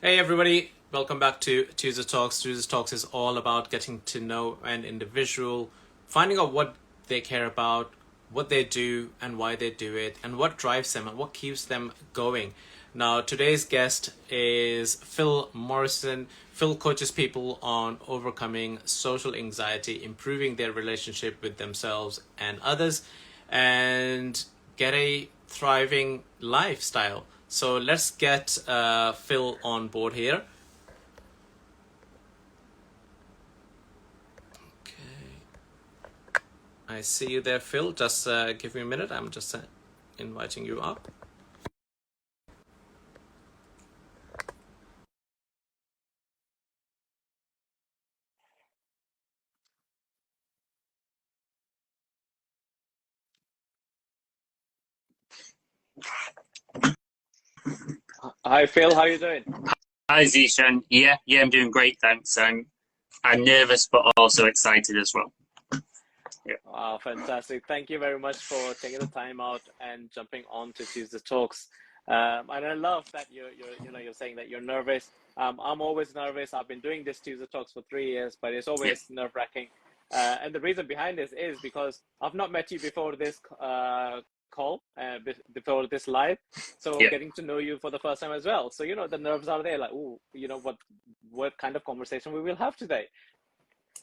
Hey everybody, welcome back to Tuesday Talks. Tuesday Talks is all about getting to know an individual, finding out what they care about, what they do and why they do it, and what drives them and what keeps them going. Now, today's guest is Phil Morrison. Phil coaches people on overcoming social anxiety, improving their relationship with themselves and others, and get a thriving lifestyle. So let's get Phil on board here. Okay. I see you there, Phil. Just give me a minute. I'm just inviting you up. Hi Phil, how you doing? Hi Zishan. Yeah, I'm doing great, thanks. I'm nervous but also excited as well. Yeah. Wow, fantastic. Thank you very much for taking the time out and jumping on to Tuesday Talks. And I love that you're saying that you're nervous. I'm always nervous. I've been doing this Tuesday Talks for 3 years, but it's Yeah. always nerve-wracking. And the reason behind this is because I've not met you before this call, before this live. So Yeah. getting to know you for the first time as well. So, the nerves are there, like, oh, what kind of conversation we will have today.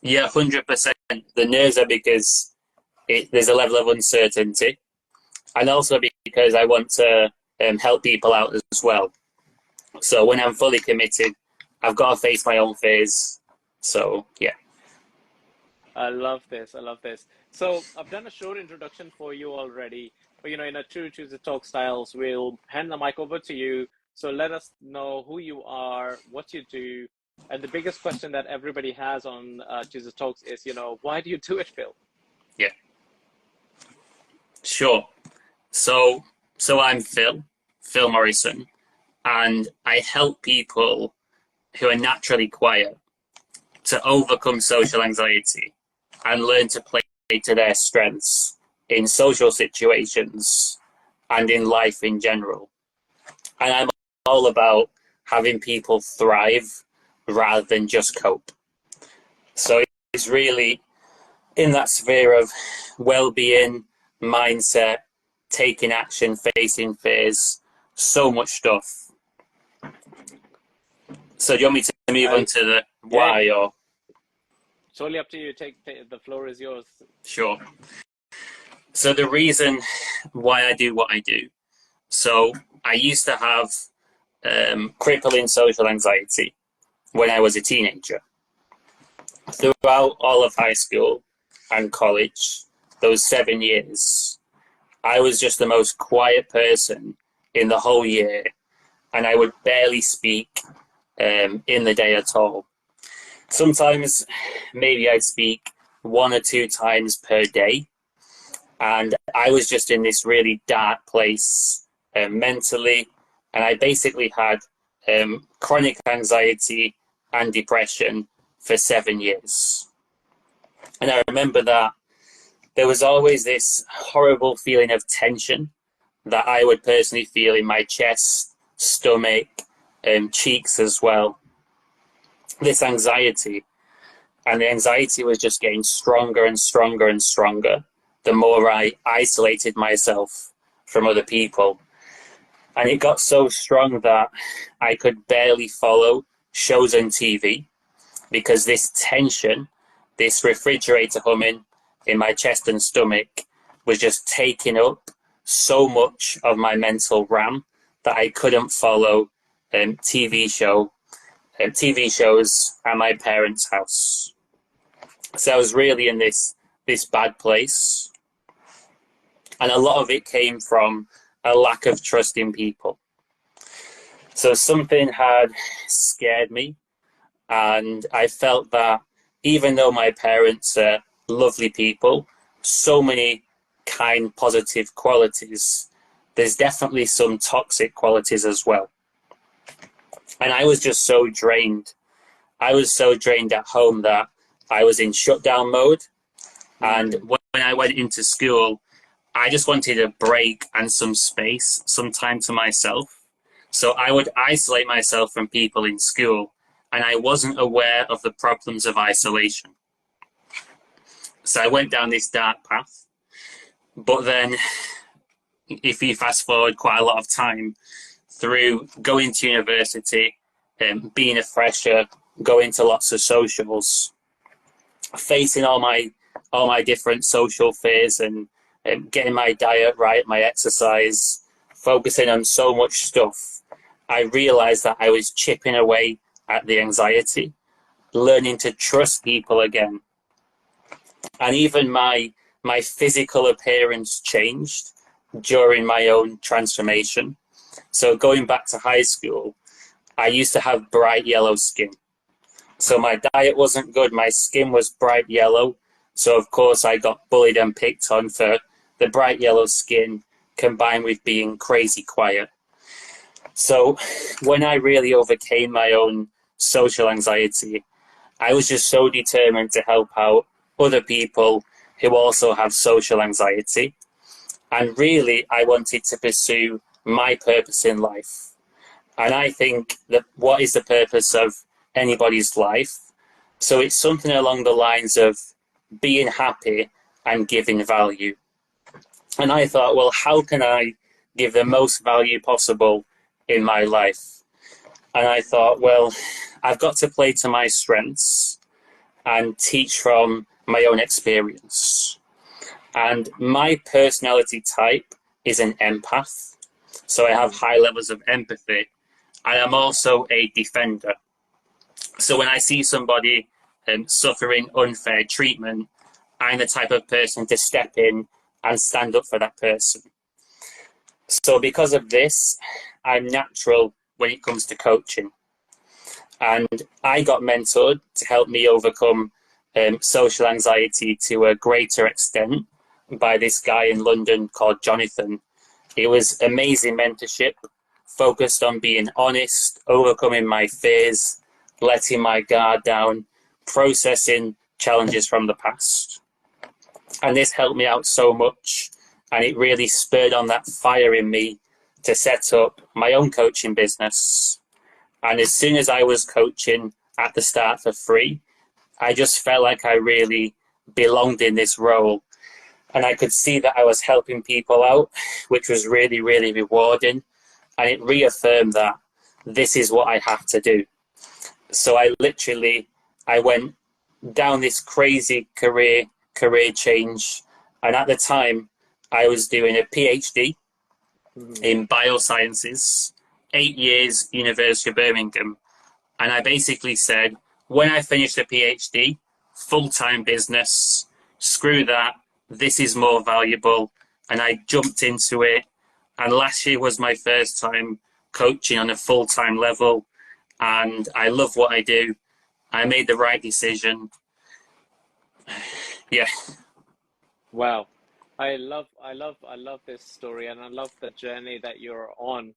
Yeah, 100%. The nerves are because there's a level of uncertainty, and also because I want to help people out as well. So when I'm fully committed, I've got to face my own fears. So yeah. I love this. I love this. So I've done a short introduction for you already, but in a true Tuesday Talk styles, we'll hand the mic over to you. So let us know who you are, what you do, and the biggest question that everybody has on Tuesday Talks is, why do you do it, Phil? Yeah. Sure. So I'm Phil Morrison, and I help people who are naturally quiet to overcome social anxiety and learn to play to their strengths in social situations and in life in general. And I'm all about having people thrive rather than just cope. So it's really in that sphere of well-being, mindset, taking action, facing fears, so much stuff. So do you want me to move on to the why or? Totally up to you. Take the floor is yours. Sure. So the reason why I do what I do. So I used to have crippling social anxiety when I was a teenager. Throughout all of high school and college, those 7 years, I was just the most quiet person in the whole year, and I would barely speak in the day at all. Sometimes maybe I'd speak 1 or 2 times per day, and I was just in this really dark place mentally, and I basically had chronic anxiety and depression for 7 years. And I remember that there was always this horrible feeling of tension that I would personally feel in my chest, stomach, cheeks as well. This anxiety, and the anxiety was just getting stronger and stronger and stronger the more I isolated myself from other people. And it got so strong that I could barely follow shows on TV because this tension, this refrigerator humming in my chest and stomach was just taking up so much of my mental RAM that I couldn't follow TV shows at my parents' house. So I was really in this bad place. And a lot of it came from a lack of trust in people. So something had scared me, and I felt that even though my parents are lovely people, so many kind, positive qualities, there's definitely some toxic qualities as well. And I was just so drained. I was so drained at home that I was in shutdown mode. And when I went into school, I just wanted a break and some space, some time to myself. So I would isolate myself from people in school, and I wasn't aware of the problems of isolation. So I went down this dark path. But then, if you fast forward quite a lot of time through going to university, being a fresher, going to lots of socials, facing all my different social fears, and getting my diet right, my exercise, focusing on so much stuff, I realized that I was chipping away at the anxiety, learning to trust people again. And even my physical appearance changed during my own transformation. So going back to high school, I used to have bright yellow skin. So my diet wasn't good. My skin was bright yellow. So of course I got bullied and picked on for the bright yellow skin combined with being crazy quiet. So when I really overcame my own social anxiety, I was just so determined to help out other people who also have social anxiety. And really, I wanted to pursue my purpose in life. And I think that what is the purpose of anybody's life? So it's something along the lines of being happy and giving value. And I thought, well, how can I give the most value possible in my life? And I thought, well, I've got to play to my strengths and teach from my own experience. And my personality type is an empath. So I have high levels of empathy. And I'm also a defender. So when I see somebody suffering unfair treatment, I'm the type of person to step in and stand up for that person. So because of this, I'm natural when it comes to coaching. And I got mentored to help me overcome social anxiety to a greater extent by this guy in London called Jonathan. It was amazing mentorship, focused on being honest, overcoming my fears, letting my guard down, processing challenges from the past. And this helped me out so much, and it really spurred on that fire in me to set up my own coaching business. And as soon as I was coaching at the start for free, I just felt like I really belonged in this role. And I could see that I was helping people out, which was really, really rewarding. And it reaffirmed that this is what I have to do. So I went down this crazy career change. And at the time, I was doing a PhD in biosciences, 8 years, University of Birmingham. And I basically said, when I finish the PhD, full-time business, screw that, this is more valuable. And I jumped into it. And last year was my first time coaching on a full-time level. And I love what I do. I made the right decision. Yeah. Wow. I love this story, and I love the journey that you're on,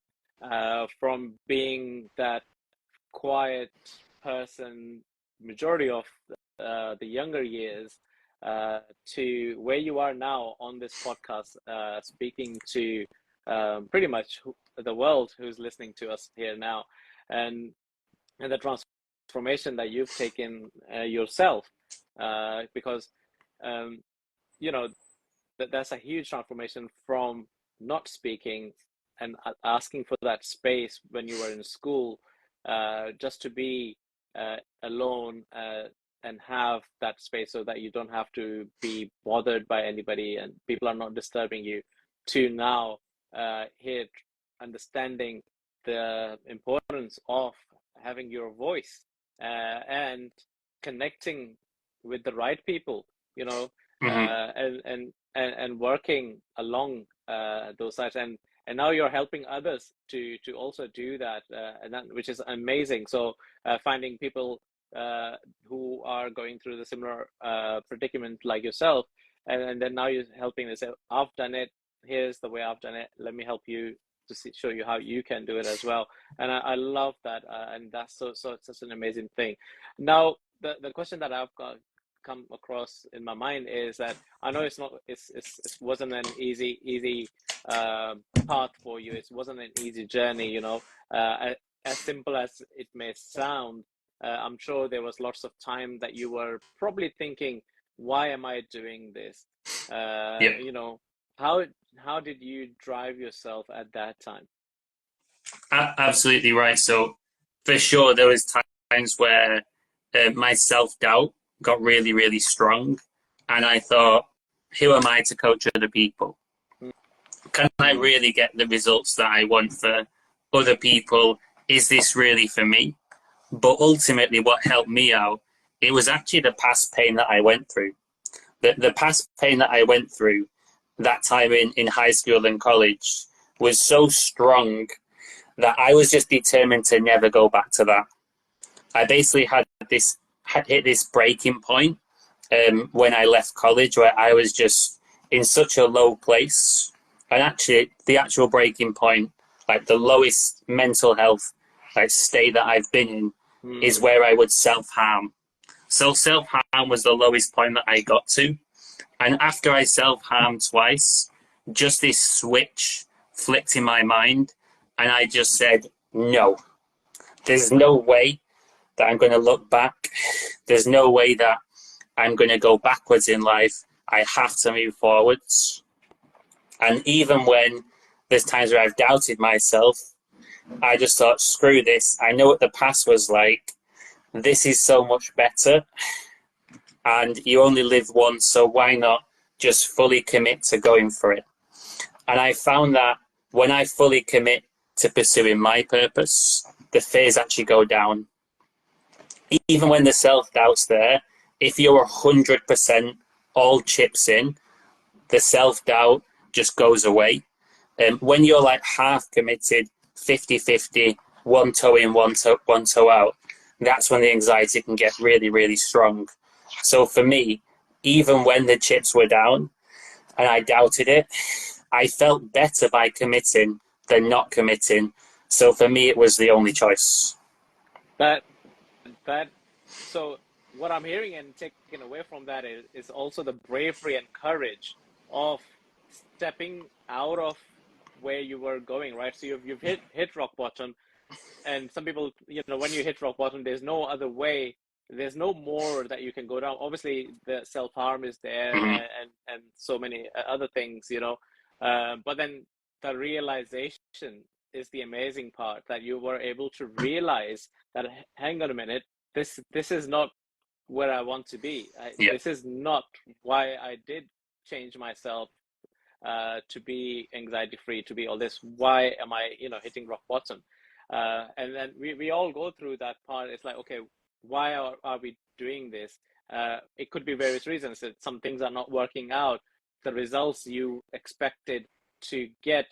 from being that quiet person majority of the younger years, to where you are now on this podcast, speaking to pretty much the world who's listening to us here now, and the transformation that you've taken yourself, because um, you know that that's a huge transformation from not speaking and asking for that space when you were in school, just to be alone, and have that space so that you don't have to be bothered by anybody and people are not disturbing you, to now here understanding the importance of having your voice, and connecting with the right people, you know, Mm-hmm. and working along those sides, and now you're helping others to also do that, and that, which is amazing. So finding people who are going through the similar predicament like yourself, and then now you're helping them say, I've done it, here's the way I've done it, let me help you to show you how you can do it as well. And I love that, and that's so such an amazing thing. Now the question that I've got come across in my mind is that I know it wasn't an easy path for you. It wasn't an easy journey, you know. As simple as it may sound, I'm sure there was lots of time that you were probably thinking, why am I doing this? Yeah. You know, how did you drive yourself at that time? Absolutely right. So for sure, there was times where my self-doubt got really, really strong. And I thought, who am I to coach other people? Can I really get the results that I want for other people? Is this really for me? But ultimately, what helped me out, it was actually the past pain that I went through. The past pain that I went through that time in high school and college was so strong that I was just determined to never go back to that. I basically had hit this breaking point when I left college, where I was just in such a low place. And actually, the actual breaking point, like the lowest mental health like state that I've been in, is where I would self-harm. So self-harm was the lowest point that I got to. And after I self-harmed twice, just this switch flicked in my mind. And I just said, no, there's no way that I'm going to look back. There's no way that I'm going to go backwards in life. I have to move forwards. And even when there's times where I've doubted myself, I just thought, screw this. I know what the past was like. This is so much better. And you only live once, so why not just fully commit to going for it? And I found that when I fully commit to pursuing my purpose, the fears actually go down. Even when the self-doubt's there, if you're 100% all chips in, the self-doubt just goes away. When you're like half committed, 50-50, one toe in, one toe out, that's when the anxiety can get really, really strong. So for me, even when the chips were down and I doubted it, I felt better by committing than not committing. So for me, it was the only choice. That that so what I'm hearing and taking away from that is also the bravery and courage of stepping out of where you were going, right? So you've hit rock bottom, and some people, you know, when you hit rock bottom, there's no other way. There's no more that you can go down. Obviously, the self-harm is there, Mhm. and so many other things, you know. But then the realization is the amazing part, that you were able to realize that, hang on a minute, this is not where I want to be. Yeah. This is not why I did change myself to be anxiety free, to be all this. Why am I, you know, hitting rock bottom? And then we all go through that part. It's like, okay, why are we doing this? It could be various reasons. That some things are not working out. The results you expected to get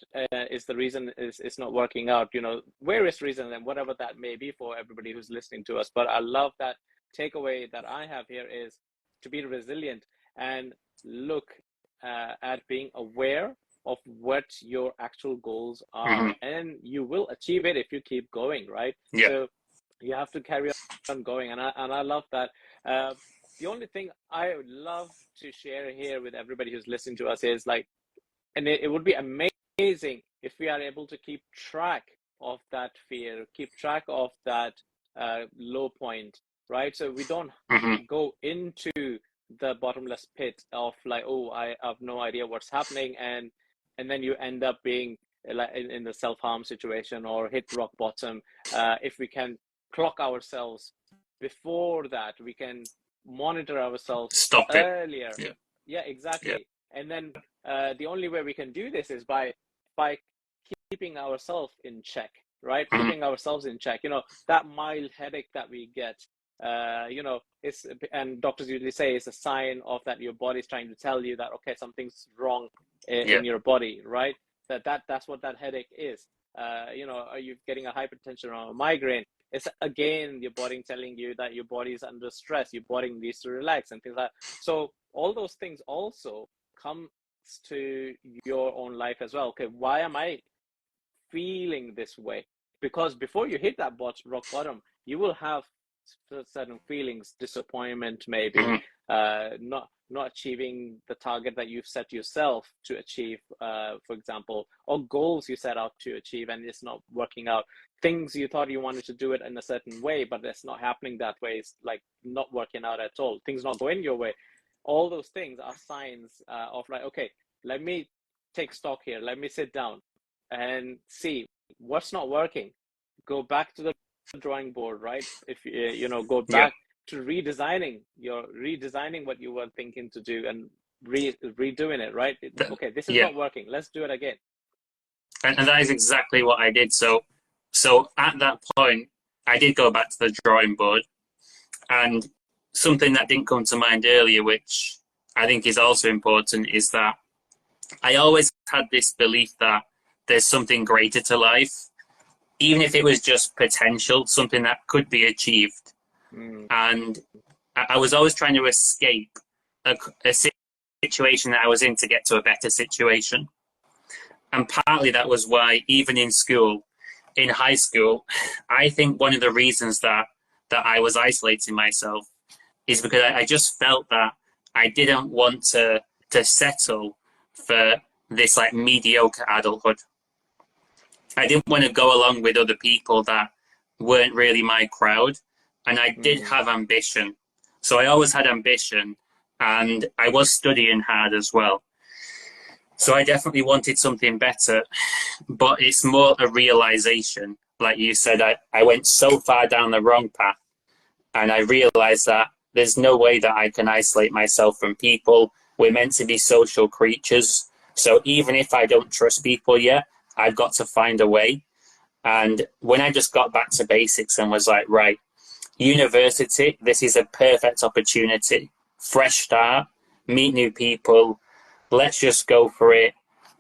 is the reason is not working out. You know, various reasons, and whatever that may be for everybody who's listening to us. But I love that takeaway that I have here is to be resilient and look at being aware of what your actual goals are, Mhm. and you will achieve it if you keep going, right? Yeah. So you have to carry on going, and I love that. The only thing I would love to share here with everybody who's listening to us is like, and it would be amazing if we are able to keep track of that fear, keep track of that low point, right? So we don't Mhm. go into the bottomless pit of like, oh, I have no idea what's happening, and then you end up being like in the self-harm situation or hit rock bottom. If we can clock ourselves before that, we can monitor ourselves Stop it. earlier. Yeah. Yeah, Yeah. exactly. And then the only way we can do this is by keeping ourselves in check, right? Mhm. Keeping ourselves in check. You know, that mild headache that we get, you know, it's, and doctors usually say it's a sign of that your body's trying to tell you that, okay, something's wrong Yeah. in your body, right? That's what that headache is. You know, are you getting a hypertension or a migraine? It's again your body telling you that your body is under stress, your body needs to relax and things like that. So all those things also come to your own life as well. Okay, why am I feeling this way? Because before you hit that rock bottom, you will have certain feelings, disappointment, maybe, Mhm. not achieving the target that you've set yourself to achieve, for example, or goals you set out to achieve, and it's not working out. Things you thought you wanted to do it in a certain way, but it's not happening that way. It's like not working out at all. Things not going your way. All those things are signs of like, okay, let me take stock here. Let me sit down and see what's not working. Go back to the drawing board, right? If you know, go back to redesigning what you were thinking to do and redoing it, right? Okay, this is not working. Let's do it again. And that is exactly what I did. So at that point, I did go back to the drawing board, and something that didn't come to mind earlier, which I think is also important, is that I always had this belief that there's something greater to life, even if it was just potential, something that could be achieved. And I was always trying to escape a situation that I was in to get to a better situation. And partly that was why, even in school, in high school, I think one of the reasons that I was isolating myself is because I just felt that I didn't want to settle for this like mediocre adulthood. I didn't want to go along with other people that weren't really my crowd. And I did have ambition. So I always had ambition, and I was studying hard as well. So I definitely wanted something better, but it's more a realization. Like you said, I went so far down the wrong path, and I realized that there's no way that I can isolate myself from people. We're meant to be social creatures. So even if I don't trust people yet, I've got to find a way. And when I just got back to basics and was like, right, university, this is a perfect opportunity. Fresh start, meet new people, let's just go for it.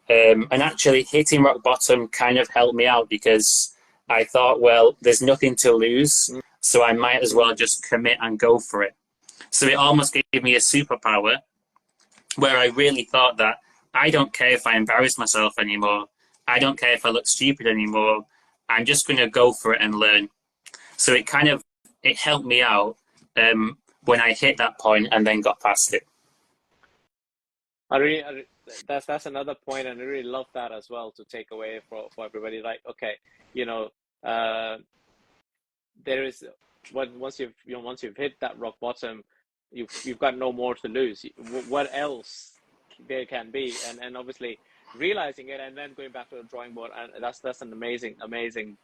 And actually hitting rock bottom kind of helped me out, because I thought, well, there's nothing to lose, so I might as well just commit and go for it. So it almost gave me a superpower where I really thought that I don't care if I embarrass myself anymore. I don't care if I look stupid anymore. I'm just going to go for it and learn. So it helped me out when I hit that point and then got past it. That's another point, and I really love that as well to take away for everybody. Like, okay, you know, there is once you've hit that rock bottom, you've got no more to lose. What else there can be, and obviously realizing it and then going back to the drawing board, and that's an amazing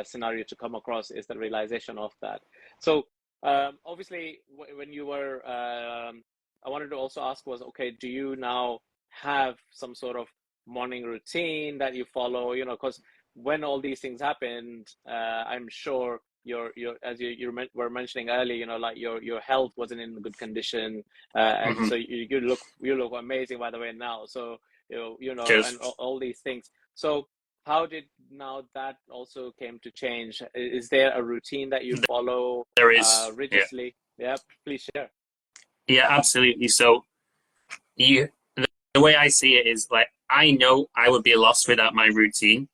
scenario to come across, is the realization of that. So obviously when you were I wanted to also ask was, okay, do you now have some sort of morning routine that you follow? You know, because when all these things happened, I'm sure your as you were mentioning earlier, you know, like your health wasn't in good condition, and so you look amazing, by the way, now. So you know, Cheers. and all these things. So how did now that also came to change? Is there a routine that you follow There is. religiously? Yeah, please share. Yeah, absolutely. So the way I see it is, like, I know I would be lost without my routine.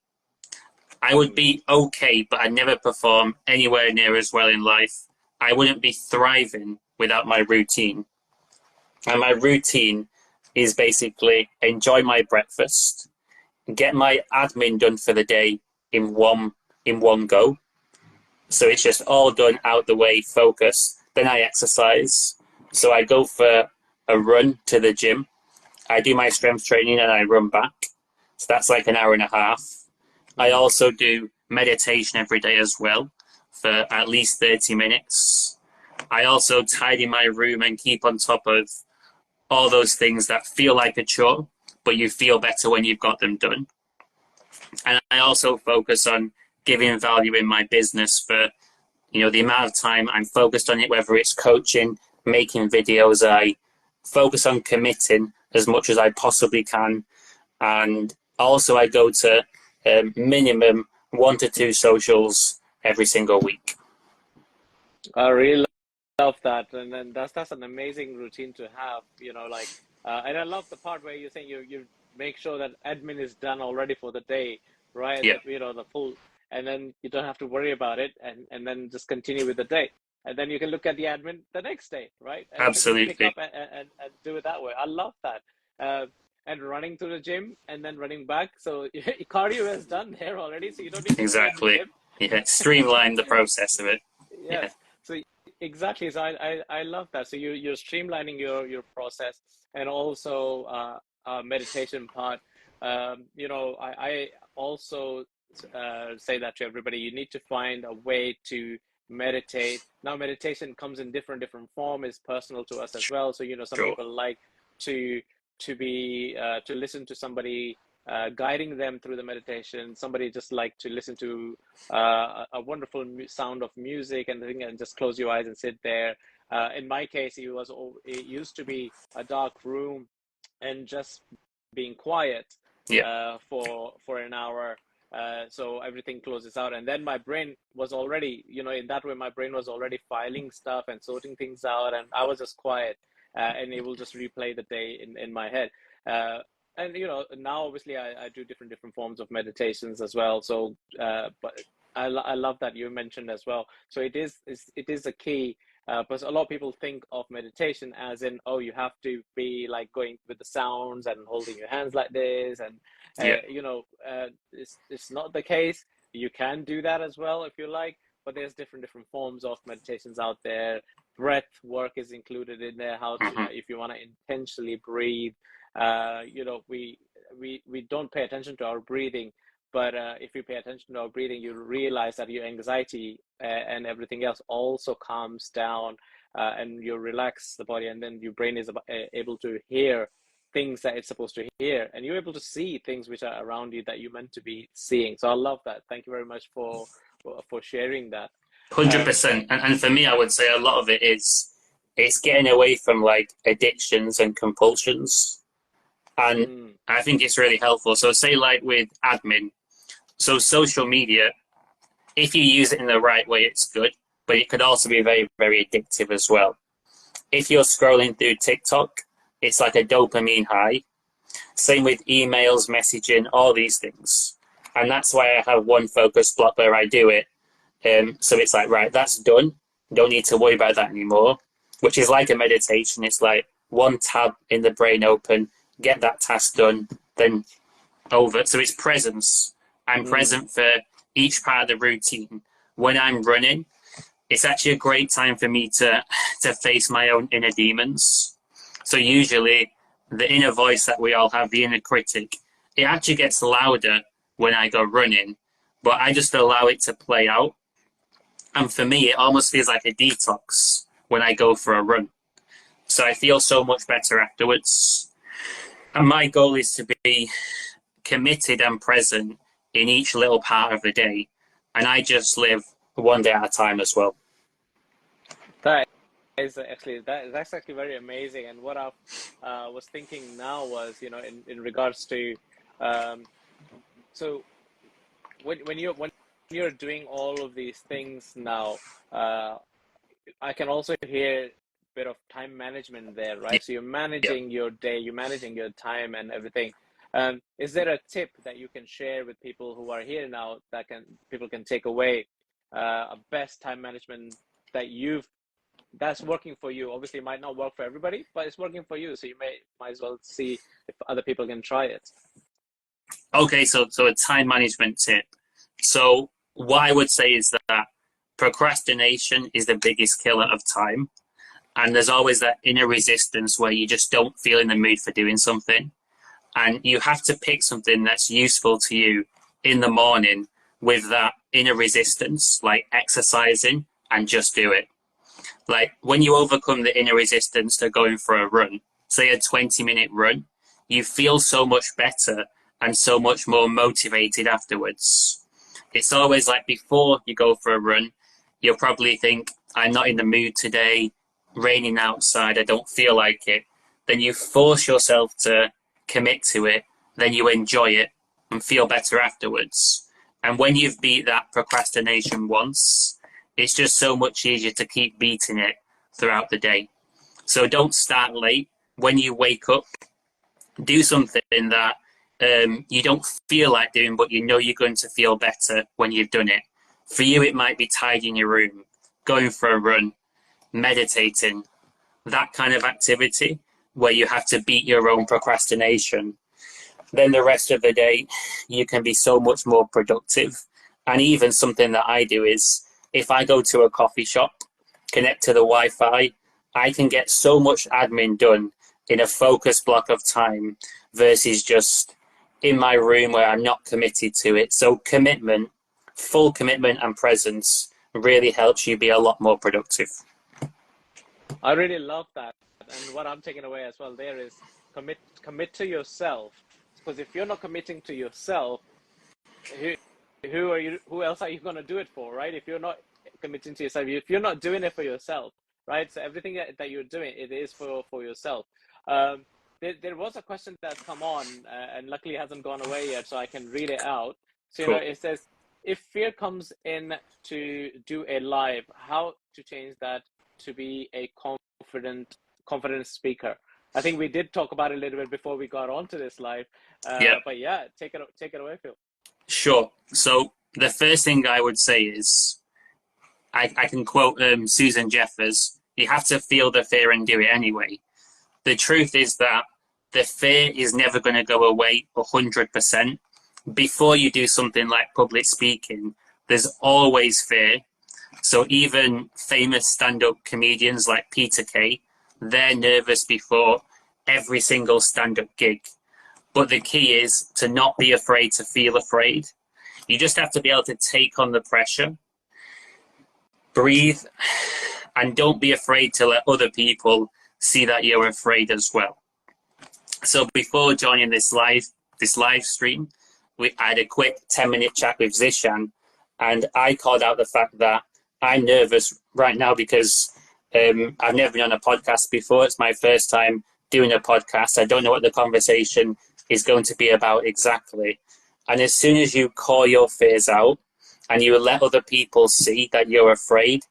I would be okay, but I'd never perform anywhere near as well in life. I wouldn't be thriving without my routine. And my routine is basically enjoy my breakfast, get my admin done for the day in one go. So it's just all done, out the way, focus. Then I exercise. So I go for a run to the gym. I do my strength training and I run back. So that's like an hour and a half. I also do meditation every day as well for at least 30 minutes. I also tidy my room and keep on top of all those things that feel like a chore, but you feel better when you've got them done. And I also focus on giving value in my business for, you know, the amount of time I'm focused on it, whether it's coaching, making videos. I focus on committing as much as I possibly can. And also I go to minimum 1 to 2 socials every single week. I really love that, and then that's an amazing routine to have. You know, like, and I love the part where you're saying you make sure that admin is done already for the day, right? Yeah. You know, the full, and then you don't have to worry about it, and then just continue with the day. and then you can look at the admin the next day, right? And just pick Absolutely. up and do it that way. I love that. And running to the gym and then running back. So cardio is done there already, so you don't need to go in the Exactly. gym. Yeah. Streamline the process of it. Yeah. Yes. So exactly. So I love that. So you're streamlining your process, and also meditation part. I also say that to everybody. You need to find a way to meditate. Now, meditation comes in different form. Is personal to us as well. So some Sure. people like to to listen to somebody guiding them through the meditation. Somebody just like to listen to a wonderful sound of music and just close your eyes and sit there. In my case, it used to be a dark room and just being quiet Yeah. for an hour. So everything closes out, and then my brain was already, in that way, my brain was already filing stuff and sorting things out, and I was just quiet, and it will just replay the day in my head. And now obviously I do different forms of meditations as well. So, but I love that you mentioned as well. So it is a key. Because a lot of people think of meditation as in, oh, you have to be like going with the sounds and holding your hands like this, and Yeah. it's not the case. You can do that as well if you like, but there's different forms of meditations out there. Breath work is included in there. How to, Hmm. if you want to intentionally breathe, we don't pay attention to our breathing. But if you pay attention to our breathing, you realize that your anxiety and everything else also calms down, and you relax the body, and then your brain is able to hear things that it's supposed to hear, and you're able to see things which are around you that you're meant to be seeing. So I love that. Thank you very much for sharing that. Um, 100%. And for me, I would say a lot of it is it's getting away from like addictions and compulsions. And mm, I think it's really helpful. So say like with admin, so social media, if you use it in the right way, it's good, but it could also be very, very addictive as well. If you're scrolling through TikTok, it's like a dopamine high. Same with emails, messaging, all these things. And that's why I have one focus block where I do it. So it's like, right, that's done. Don't need to worry about that anymore, which is like a meditation. It's like one tab in the brain open, get that task done, then over. So it's presence. I'm mm, present for each part of the routine. When I'm running, it's actually a great time for me to face my own inner demons. So usually the inner voice that we all have, the inner critic, it actually gets louder when I go running, but I just allow it to play out. And for me, it almost feels like a detox when I go for a run. So I feel so much better afterwards. And my goal is to be committed and present in each little part of the day. And I just live one day at a time as well. that that's actually very amazing. And what I was thinking now was, in regards to, um, so when you're doing all of these things now, uh, I can also hear a bit of time management there, right? So you're Yeah. managing your day, you're managing your time and everything. Is there a tip that you can share with people who are here now that people can take away a best time management that that's working for you? Obviously, it might not work for everybody, but it's working for you, so you might as well see if other people can try it. Okay, so a time management tip. So what I would say is that procrastination is the biggest killer of time. And there's always that inner resistance where you just don't feel in the mood for doing something. And you have to pick something that's useful to you in the morning with that inner resistance, like exercising, and just do it. Like when you overcome the inner resistance to going for a run, say a 20-minute run, you feel so much better and so much more motivated afterwards. It's always like before you go for a run, you'll probably think, I'm not in the mood today, raining outside, I don't feel like it. Then you force yourself to commit to it, then you enjoy it and feel better afterwards. And when you've beat that procrastination once, it's just so much easier to keep beating it throughout the day. So don't start late. When you wake up, do something that you don't feel like doing, but you know you're going to feel better when you've done it. For you, it might be tidying your room. going for a run, meditating, that kind of activity where you have to beat your own procrastination, then the rest of the day you can be so much more productive. And even something that I do is if I go to a coffee shop, connect to the Wi-Fi, I can get so much admin done in a focused block of time versus just in my room where I'm not committed to it. So commitment, full commitment and presence really helps you be a lot more productive. I really love that. And what I'm taking away as well there is commit to yourself. Because if you're not committing to yourself, who else are you going to do it for, right? If you're not committing to yourself, if you're not doing it for yourself, right? So everything that you're doing, it is for yourself. There was a question that's come on, and luckily it hasn't gone away yet, so I can read it out. So, Cool. it says, if fear comes in to do a live, how to change that to be a confident speaker? I think we did talk about it a little bit before we got onto this live. Yeah. But yeah, take it away, Phil. Sure. So the first thing I would say is I can quote Susan Jeffers, you have to feel the fear and do it anyway. The truth is that the fear is never going to go away 100%. Before you do something like public speaking, there's always fear. So even famous stand-up comedians like Peter Kay, they're nervous before every single stand-up gig. But the key is to not be afraid to feel afraid. You just have to be able to take on the pressure, breathe, and don't be afraid to let other people see that you're afraid as well. So before joining this live stream, I had a quick 10-minute chat with Zishan, and I called out the fact that I'm nervous right now because I've never been on a podcast before. It's my first time doing a podcast. I don't know what the conversation is going to be about exactly. And as soon as you call your fears out and you let other people see that you're afraid,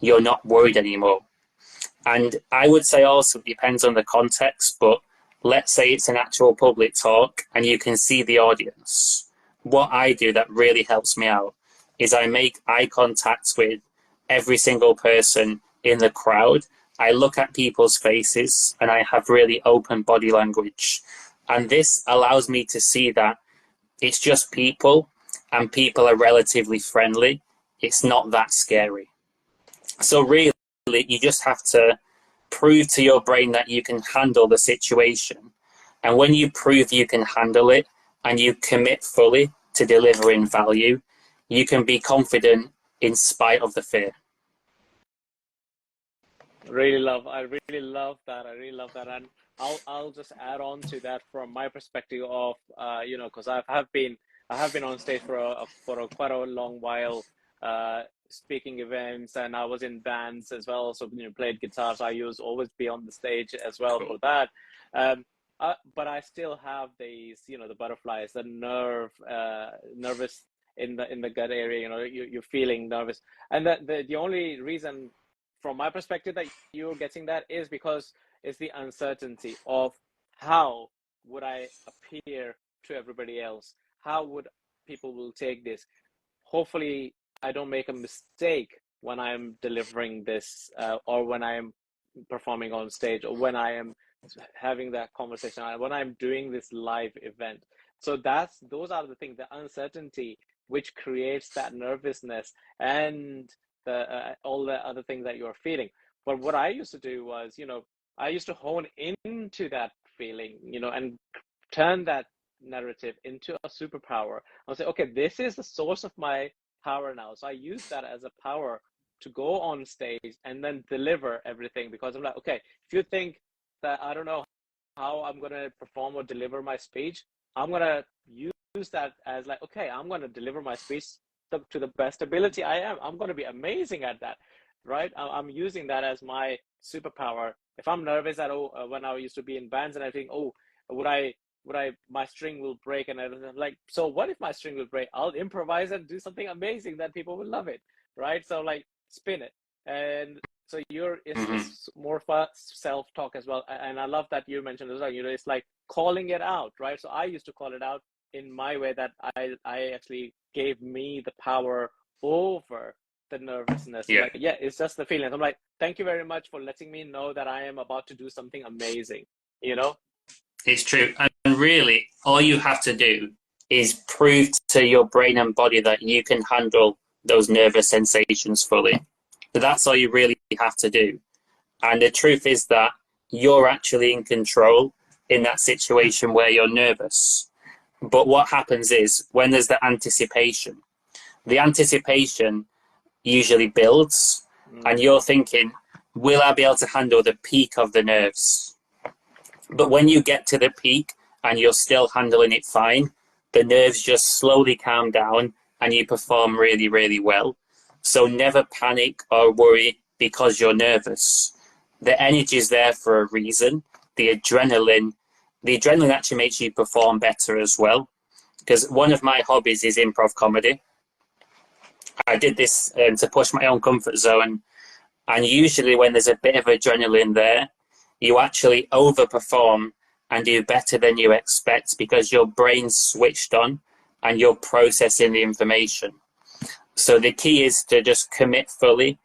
you're not worried anymore. And I would say also it depends on the context, but let's say it's an actual public talk and you can see the audience. What I do that really helps me out is I make eye contact with every single person in the crowd. I look at people's faces and I have really open body language. And this allows me to see that it's just people and people are relatively friendly. It's not that scary. So really, you just have to prove to your brain that you can handle the situation. And when you prove you can handle it and you commit fully to delivering value, you can be confident in spite of the fear. I really love that. I really love that. And I'll just add on to that from my perspective of, because I have been on stage for quite a long while, speaking events, and I was in bands as well. So, played guitar. So I used always be on the stage as well. Cool. For that. But I still have these, the butterflies, the nervous in the gut area. You're feeling nervous, and the only reason, from my perspective, that you're getting that is because it's the uncertainty of how would I appear to everybody else? How would people will take this? Hopefully, I don't make a mistake when I'm delivering this, or when I am performing on stage, or when I am having that conversation, when I'm doing this live event. So those are the things, the uncertainty, which creates that nervousness and all the other things that you're feeling. But what I used to do was, I used to hone into that feeling, and turn that narrative into a superpower. I'll say, okay, this is the source of my power now. So I use that as a power to go on stage and then deliver everything, because I'm like, okay, if you think that I don't know how I'm going to perform or deliver my speech, I'm going to use that as like, okay, I'm going to deliver my speech to the best ability I am. I'm going to be amazing at that, right? I'm using that as my superpower. If I'm nervous at all, when I used to be in bands and I think, oh, my string will break, and I'm like, so what if my string will break? I'll improvise and do something amazing that people will love it, right? So like spin it. And so it's more for self-talk as well. And I love that you mentioned as well, it's like calling it out, right? So I used to call it out in my way, that I actually gave me the power over the nervousness. Yeah. Like, yeah, it's just the feeling. I'm like, thank you very much for letting me know that I am about to do something amazing, you know? It's true. And really, all you have to do is prove to your brain and body that you can handle those nervous sensations fully. So that's all you really have to do. And the truth is that you're actually in control in that situation where you're nervous. But what happens is when there's the anticipation usually builds, and you're thinking, will I be able to handle the peak of the nerves? But when you get to the peak and you're still handling it fine, the nerves just slowly calm down and you perform really, really well. So never panic or worry because you're nervous. The energy is there for a reason. The adrenaline actually makes you perform better as well. Because one of my hobbies is improv comedy. I did this to push my own comfort zone. And usually when there's a bit of adrenaline there, you actually overperform and do better than you expect because your brain's switched on and you're processing the information. So the key is to just commit fully,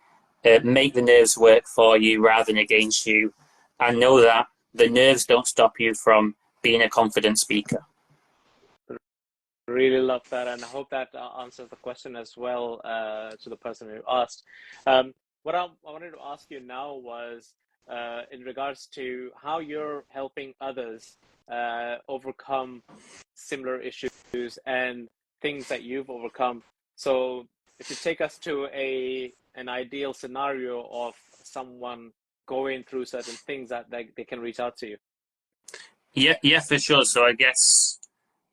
make the nerves work for you rather than against you, and know that the nerves don't stop you from being a confident speaker. Really love that, and I hope that answers the question as well to the person who asked. What I wanted to ask you now was in regards to how you're helping others overcome similar issues and things that you've overcome. So if you take us to an ideal scenario of someone going through certain things that they can reach out to you. Yeah, for sure. So I guess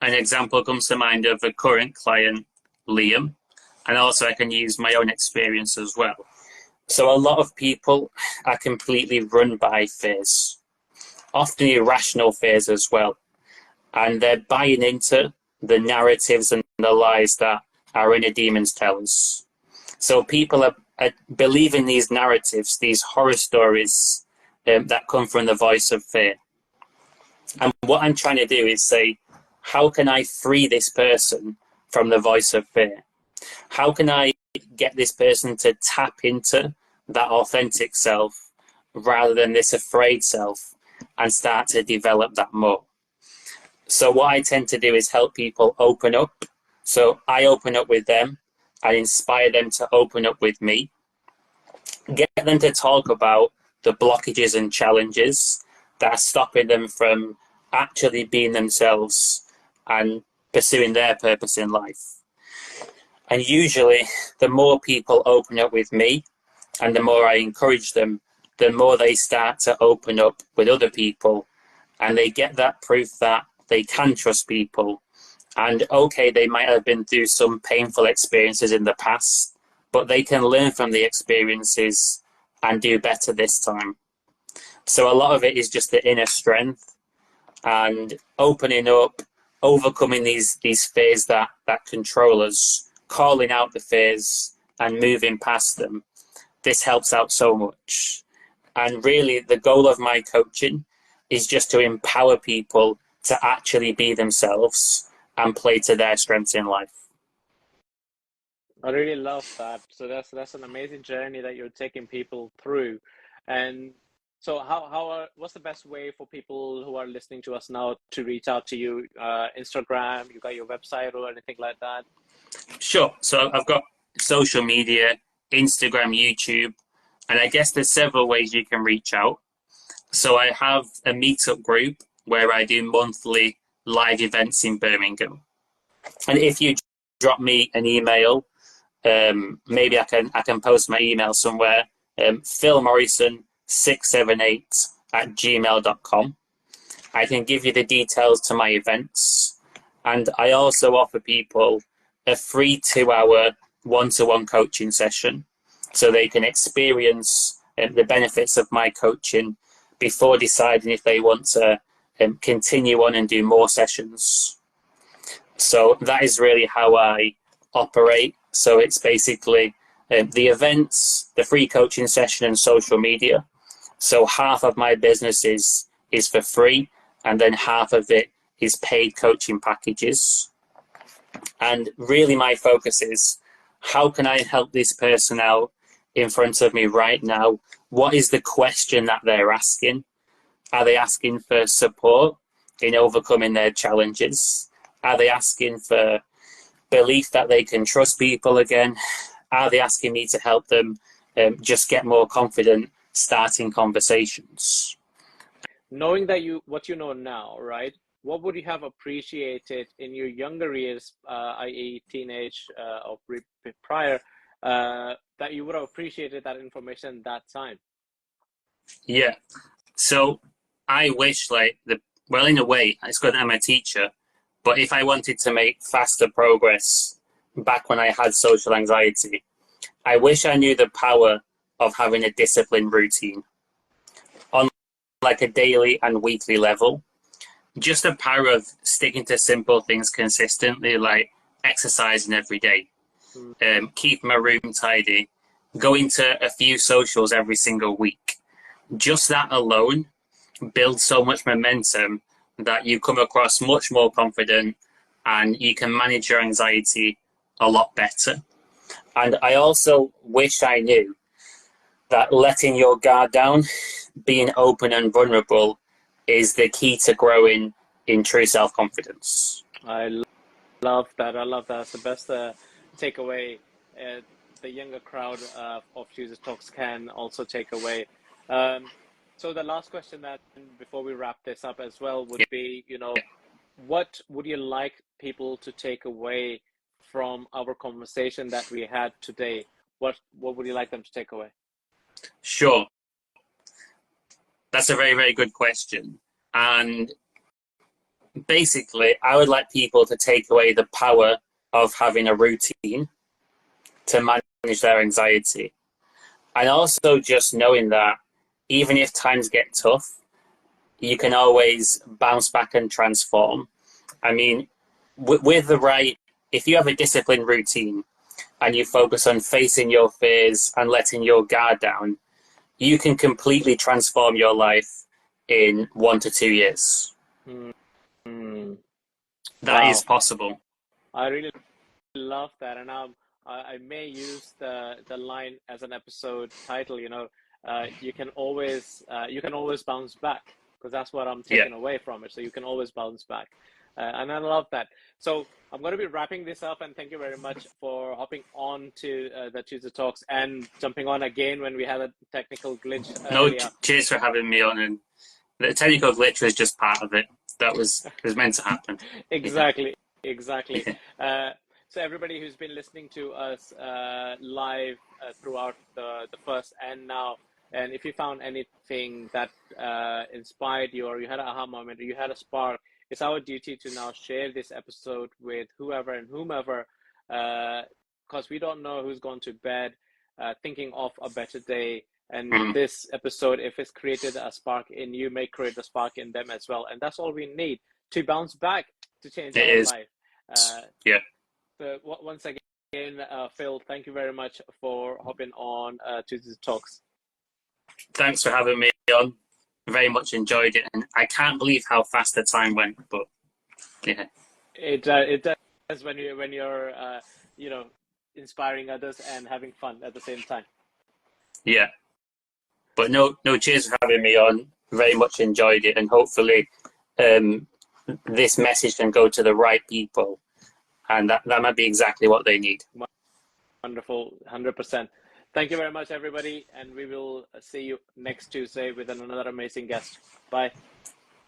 an example comes to mind of a current client, Liam, and also I can use my own experience as well. So a lot of people are completely run by fears, often irrational fears as well, and they're buying into the narratives and the lies that our inner demons tell us. So people are believing these narratives, these horror stories that come from the voice of fear. And what I'm trying to do is say, how can I free this person from the voice of fear? How can I get this person to tap into that authentic self rather than this afraid self and start to develop that more? So what I tend to do is help people open up. So I open up with them. I inspire them to open up with me. Get them to talk about the blockages and challenges that are stopping them from actually being themselves and pursuing their purpose in life. And usually, the more people open up with me and the more I encourage them, the more they start to open up with other people and they get that proof that they can trust people. And okay, they might have been through some painful experiences in the past, but they can learn from the experiences and do better this time. So a lot of it is just the inner strength and opening up, overcoming these fears that control us, calling out the fears and moving past them. This helps out so much. And really the goal of my coaching is just to empower people to actually be themselves and play to their strengths in life. I really love that. So that's an amazing journey that you're taking people through. And so what's the best way for people who are listening to us now to reach out to you? Instagram, you got your website or anything like that? Sure. So I've got social media, Instagram, YouTube, and I guess there's several ways you can reach out. So I have a meetup group where I do monthly live events in Birmingham. And if you drop me an email, maybe I can post my email somewhere, Phil Morrison 678@gmail.com. I can give you the details to my events. And I also offer people a free 2-hour one-to-one coaching session so they can experience the benefits of my coaching before deciding if they want to continue on and do more sessions. So that is really how I operate. So it's basically the events, the free coaching session, and social media. So half of my business is for free, and then half of it is paid coaching packages. And really my focus is how can I help this person out in front of me right now? What is the question that they're asking? Are they asking for support in overcoming their challenges? Are they asking for belief that they can trust people again? Are they asking me to help them just get more confident starting conversations? Knowing that what you know now, right? What would you have appreciated in your younger years, i.e., teenage or prior, that you would have appreciated that information that time? Yeah. So I wish, well, in a way, it's good that I'm a teacher, but if I wanted to make faster progress back when I had social anxiety, I wish I knew the power of having a disciplined routine on like a daily and weekly level. Just the power of sticking to simple things consistently, like exercising every day, keep my room tidy, going to a few socials every single week. Just that alone builds so much momentum that you come across much more confident and you can manage your anxiety a lot better. And I also wish I knew that letting your guard down, being open and vulnerable, is the key to growing in true self-confidence. I love that. I love that. That's the best takeaway the younger crowd of Tuesday Talks can also take away. So the last question that before we wrap this up as well would be, what would you like people to take away from our conversation that we had today? What would you like them to take away? Sure. That's a very, very good question. And basically, I would like people to take away the power of having a routine to manage their anxiety. And also just knowing that even if times get tough, you can always bounce back and transform. I mean, with the right, if you have a disciplined routine and you focus on facing your fears and letting your guard down, you can completely transform your life in 1 to 2 years. Mm-hmm. That is possible. I really love that, and I may use the line as an episode title. You can always bounce back, because that's what I'm taking away from it. So you can always bounce back, and I love that. So I'm going to be wrapping this up, and thank you very much for hopping on to the Tuesday Talks and jumping on again when we had a technical glitch earlier. Cheers for having me on, and the technical glitch was just part of it. It was meant to happen. Exactly. So everybody who's been listening to us live throughout the first and now, and if you found anything that inspired you, or you had an aha moment, or you had a spark, it's our duty to now share this episode with whoever and whomever, because we don't know who's gone to bed thinking of a better day. And this episode, if it's created a spark in you, may create a spark in them as well. And that's all we need to bounce back, to change our life. So once again, Phil, thank you very much for hopping on Tuesday Talks. Thanks for having me on. Very much enjoyed it, and I can't believe how fast the time went. But yeah, it does when you're inspiring others and having fun at the same time. Yeah, but no, cheers for having me on. Very much enjoyed it, and hopefully, this message can go to the right people, and that might be exactly what they need. Wonderful, 100%. Thank you very much, everybody, and we will see you next Tuesday with another amazing guest. Bye.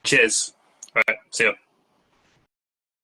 Cheers. All right, see you.